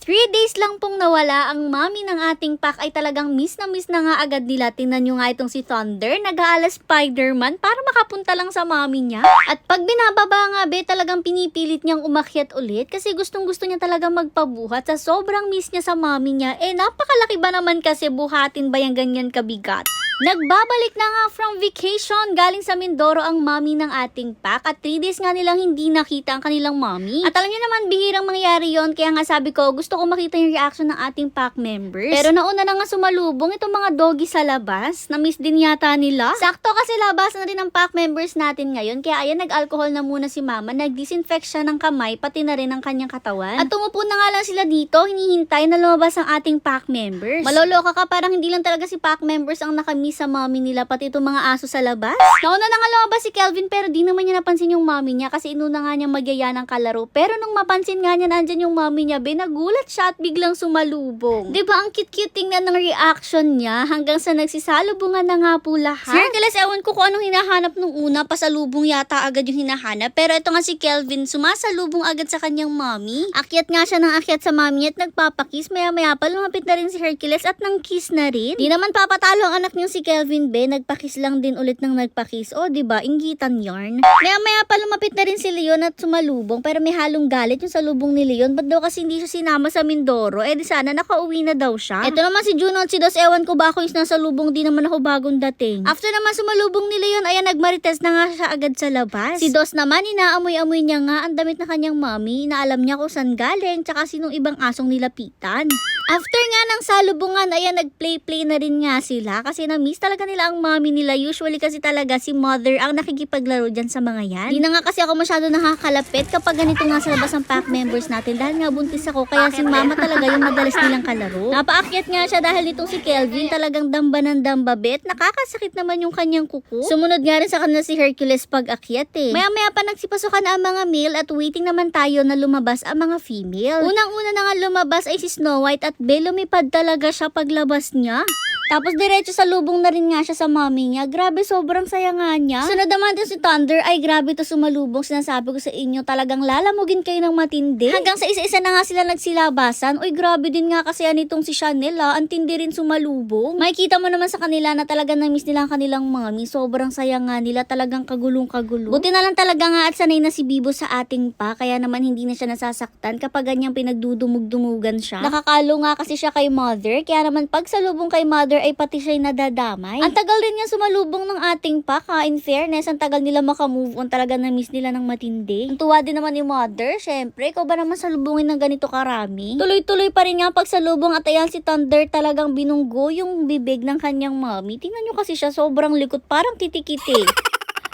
3 days lang pong nawala ang mami ng ating pack ay talagang miss na nga agad nila. Tingnan nyo nga itong si Thunder, nag-aala Spider-Man para makapunta lang sa mami niya. At pag binababa nga talagang pinipilit niyang umakyat ulit kasi gustong-gusto niya talagang magpabuhat sa sobrang miss niya sa mami niya. Napakalaki ba naman kasi buhatin ba yung ganyan kabigat? Nagbabalik na nga from vacation galing sa Mindoro ang mami ng ating pack at 3 days nga nilang hindi nakita ang kanilang mami. At alam niyo naman bihirang mangyayari yon, kaya nga sabi ko gusto ko makita yung reaction ng ating pack members. Pero nauna na nga sumalubong itong mga doggy sa labas, na-miss din yata nila. Sakto kasi labas na rin ang pack members natin ngayon, kaya ayan nag-alcohol na muna si mama, nag-disinfect siya ng kamay pati na rin ang kanyang katawan. At tumupo na nga lang sila dito, hinihintay na lumabas ang ating pack members. Maloloka ka, parang hindi lang talaga si pack members ang nakamiss sa mami nila, pati itong mga aso sa labas. Nauna na nga lumabas si Kelvin pero di naman niya napansin yung mami niya kasi inuna nga niya magyaya ng kalaro. Pero nung mapansin nga niya nandyan yung mami niya, nagulat siya at biglang sumalubong. Diba ang cute-cute tingnan ng reaction niya hanggang sa nagsisalubungan na nga po lahat. Sir, kalas ewan ko kung anong hinahanap nung una, pasalubong yata agad yung hinahanap. Pero ito nga si Kelvin, sumasalubong agad sa kanyang mami. Akyat nga siya ng akyat sa mami niya at nagpapakiss. Maya-maya pa lumapit na rin si Hercules at nang kiss na rin. Di naman papatalo ang anak niyo si Kelvin nagpakiss lang din ulit ng nagpakiss. O, diba? Inggitan yarn. Maya-maya pa lumapit na rin si Leon at sumalubong pero may halong galit yung salubong ni Leon. Ba't daw kasi hindi siya sinama sa Mindoro? Di sana nakauwi na daw siya. Ito naman si Juno at si Dos, ewan ko ba ako yung nasalubong, di naman ako bagong dating. After naman sumalubong ni Leon, ayan nagmarites na nga siya agad sa labas. Si Dos naman, inaamoy-amoy niya nga ang damit na kanyang mami. Inaalam niya kung saan galing tsaka sinong ibang asong nilapitan. After nga ng salubungan, ayan nag-play-play na rin nga sila kasi na-miss talaga nila ang mami nila. Usually kasi talaga si mother ang nakikipaglaro dyan sa mga yan. Di na nga kasi ako masyado nakakalapit kapag ganito nga sa labas ang pack members natin dahil nga buntis ako, kaya si mama talaga yung madalas nilang kalaro. Napaakyat nga siya dahil itong si Kelvin talagang damba ng damba bet. Nakakasakit naman yung kanyang kuko. Sumunod nga rin sa kanila si Hercules pag akyat Maya-maya pa nagsipasukan ang mga male at waiting naman tayo na lumabas ang mga female. Unang-una na nga lumabas ay si Snow White at lumipad talaga siya paglabas niya. Tapos diretso sa lubong na rin nga siya sa mami niya. Grabe, sobrang saya nga niya. Sunod naman din si Thunder, ay grabe to sumalubong. Sinasabi ko sa inyo, talagang lalamugin kayo ng matindi. Hanggang sa isa-isa na nga sila nagsilabasan. Uy, grabe din nga kasi itong si Chanel ang tindi rin sumalubong. Makikita mo naman sa kanila na talagang na-miss nila ang kanilang mami. Sobrang saya nga nila, talagang kagulong-kagulo. Buti na lang talaga nga at sanay na si Bibo sa ating pa, kaya naman hindi na siya nasasaktan kapag ganyang pinagdudumug-dumugan siya. Nakakalo nga kasi siya kay mother, kaya naman pag salubong kay mother ay pati siya'y nadadamay. Ang tagal rin nga sumalubong ng ating pack in fairness, ang tagal nila makamove on, talaga na-miss nila ng matindi. Ang tuwa din naman ni mother, syempre, ikaw ba naman salubungin ng ganito karami? Tuloy-tuloy pa rin nga pagsalubong at ayan si Thunder talagang binunggo yung bibig ng kanyang mami. Tingnan nyo kasi siya, sobrang likot, parang kitikiti.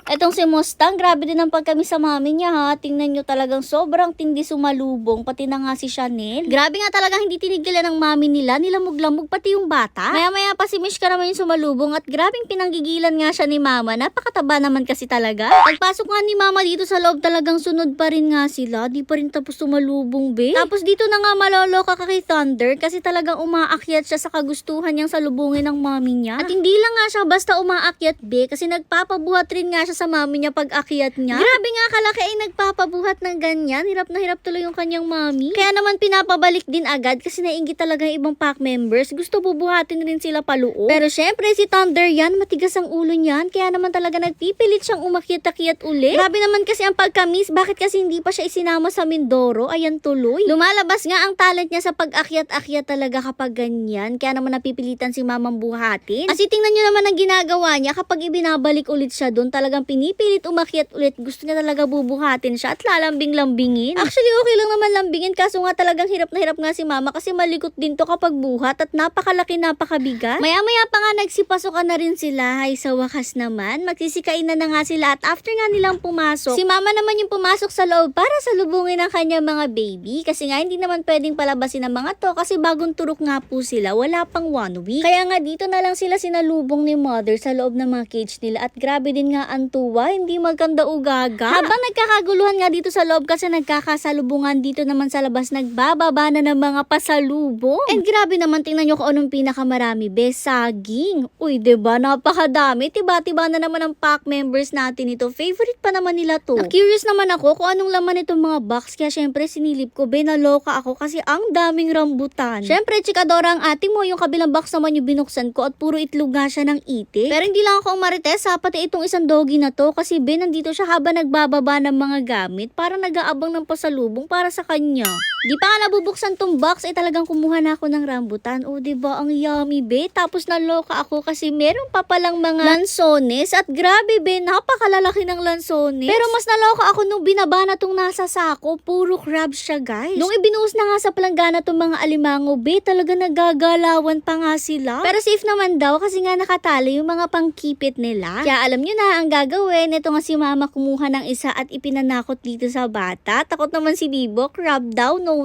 Etong si Mustang, grabe din ang pagkami sa mami niya ha. Tingnan nyo talagang sobrang tindi sumalubong. Pati na nga si Chanel. Grabe nga talagang hindi tinigilan ng mami nila. Nilamog-lamog pati yung bata. Maya-maya pa si Mishka naman yung sumalubong at grabing pinanggigilan nga siya ni mama. Napakataba naman kasi talaga. Pagpasok nga ni mama dito sa loob talagang sunod pa rin nga sila. Di pa rin tapos sumalubong Tapos dito na nga maloloka ka kay Thunder kasi talagang umaakyat siya sa kagustuhan niyang salubungin ng mami niya. At hindi lang nga siya basta umaakyat kasi nagpapabuhat rin nga siya sa mami niya pag akyat niya. Grabe nga, kalaki ay nagpapabuhat ng ganyan. Hirap na hirap tuloy yung kanyang mami. Kaya naman pinapabalik din agad kasi nainggit talaga yung ibang pack members. Gusto bubuhatin rin sila paloob. Pero syempre si Thunder yan, matigas ang ulo niyan. Kaya naman talaga nagpipilit siyang umakyat-akyat ulit. Grabe naman kasi ang pagkamis. Bakit kasi hindi pa siya isinama sa Mindoro? Ayan tuloy. Lumalabas nga ang talent niya sa pag-akyat-akyat talaga kapag ganyan. Kaya naman napipilitan si mamang buhatin. Kasi tingnan nyo naman ang ginagawa niya kapag ibinabalik ulit siya doon, talagang pinipilit umakyat ulit. Gusto niya talaga bubuhatin siya at lalambing-lambingin. Actually, okay lang naman lambingin kaso nga talagang hirap na hirap nga si mama kasi malikot din to kapag buhat at napakalaki, napakabigat. Maya-maya pa nga nagsipasukan na rin sila. Ay, sa wakas naman, magsisikain na nga sila at after nga nilang pumasok, si mama naman yung pumasok sa loob para salubungin ang kanyang mga baby kasi nga hindi naman pwedeng palabasin ang mga to kasi bagong turok nga po sila. Wala pang 1 week. Kaya nga dito na lang sila sinalubong ni mother sa loob ng mga cage nila at grabe din nga ang magkatuwa, hindi magkanda ugaga. Habang nagkakaguluhan nga dito sa loob kasi nagkakasalubungan dito naman sa labas, nagbababa na ng mga pasalubong. And grabe naman, tingnan nyo kung anong pinakamarami, be, saging. Uy, diba, napakadami. Tiba-tiba na naman ang pack members natin ito. Favorite pa naman nila to. Na-curious naman ako kung anong laman itong mga box, kaya syempre sinilip ko, be, naloka ako kasi ang daming rambutan. Syempre, chikadora ang ate mo, yung kabilang box naman yung binuksan ko at puro itlog nga siya ng itik. Pero hindi lang ako marites, ha, pati itong isang doggy na to kasi be, nandito siya habang nagbababa ng mga gamit, parang nag-aabang ng pasalubong para sa kanya. Di pa nga nabubuksan tong box, talagang kumuha na ako ng rambutan. O, diba, ang yummy, be. Tapos naloka ako kasi meron pa palang mga lansones. At grabe, be, napakalalaki ng lansones. Pero mas naloka ako nung binaba na tong nasa sako. Puro crabs siya, guys. Nung ibinuhos na nga sa palanggana tong mga alimango, be, talaga nagagalawan pa nga sila. Pero safe naman daw kasi nga nakatali yung mga pangkipit nila. Kaya alam nyo na ang gagawin. Ito nga si mama kumuha ng isa at ipinanakot dito sa bata. Takot naman si Bibo, crab daw, no.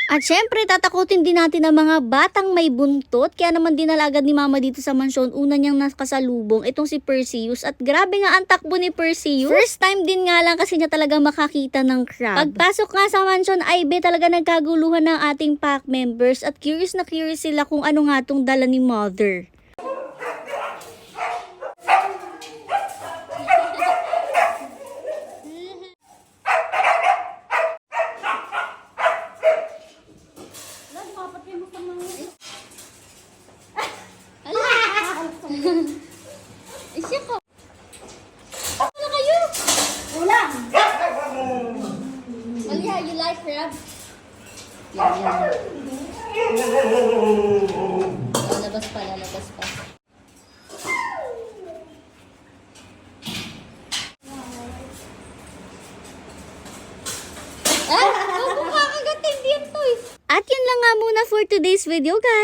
At syempre, tatakutin din natin ang mga batang may buntot. Kaya naman dinala agad ni mama dito sa mansyon. Una niyang nakasalubong itong si Perseus. At grabe nga ang takbo ni Perseus. First time din nga lang kasi niya talaga makakita ng crab. Pagpasok nga sa mansyon, ay be, talaga nagkaguluhan ng ating pack members. At curious na curious sila kung ano nga tong dala ni mother. Isya ko. Ano kayo? Ulam. Malia, you like crab? Yan. Lalabas pa, lalabas pa. Ah! Huwag mo kakagatin, di yan toys. At yun lang nga muna for today's video, guys.